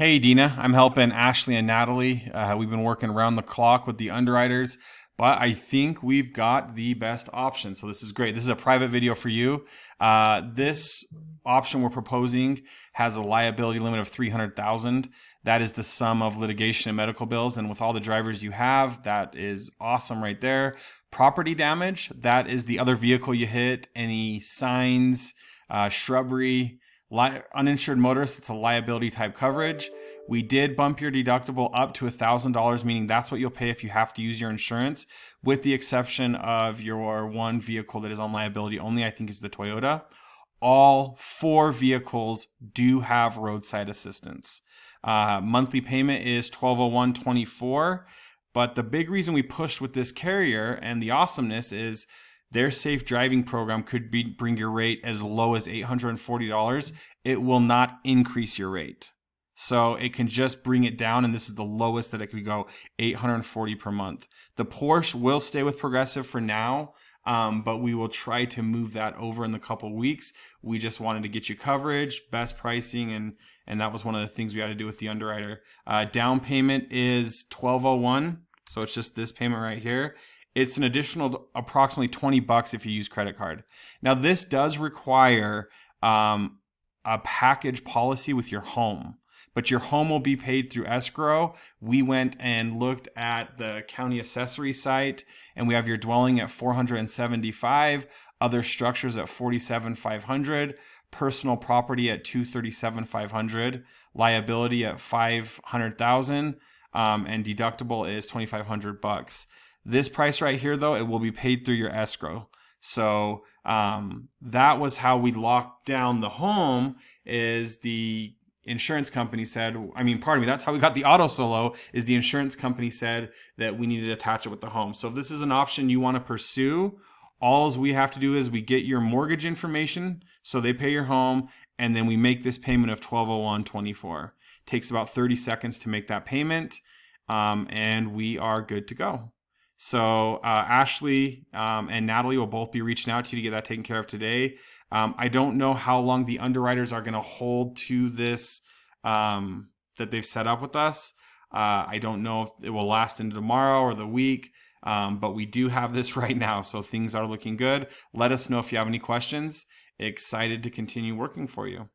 Hey, Dina, I'm helping Ashley and Natalie. We've been working around the clock with the underwriters, but I think we've got the best option. So this is great. This is a private video for you. This option we're proposing has a liability limit of 300,000. That is the sum of litigation and medical bills. And with all the drivers you have, that is awesome right there. Property damage, that is the other vehicle you hit, any signs, shrubbery, uninsured motorist, it's a liability type coverage. We did bump your deductible up to $1,000, meaning that's what you'll pay if you have to use your insurance, with the exception of your one vehicle that is on liability only, I think is the Toyota. All four vehicles do have roadside assistance. Monthly payment is $1,201.24. But the big reason we pushed with this carrier and the awesomeness is their safe driving program could bring your rate as low as $840. It will not increase your rate. So it can just bring it down, and this is the lowest that it could go, $840 per month. The Porsche will stay with Progressive for now, but we will try to move that over in the couple weeks. We just wanted to get you coverage, best pricing, and that was one of the things we had to do with the underwriter. Down payment is $1,201, so it's just this payment right here. It's an additional approximately $20 if you use credit card. Now, this does require a package policy with your home, but your home will be paid through escrow. We went and looked at the county accessory site, and we have your dwelling at $475, other structures at $47,500, personal property at $237,500, liability at $500,000, and deductible is $2,500. This price right here, though, it will be paid through your escrow. So that was how we locked down the home. Is the insurance company said, that's how we got the auto solo, is the insurance company said that we needed to attach it with the home. So if this is an option you want to pursue, all we have to do is we get your mortgage information, so they pay your home, and then we make this payment of $1,201.24. Takes about 30 seconds to make that payment, and we are good to go. So Ashley and Natalie will both be reaching out to you to get that taken care of today. I don't know how long the underwriters are going to hold to this that they've set up with us. I don't know if it will last into tomorrow or the week, but we do have this right now, so things are looking good. Let us know if you have any questions. Excited to continue working for you.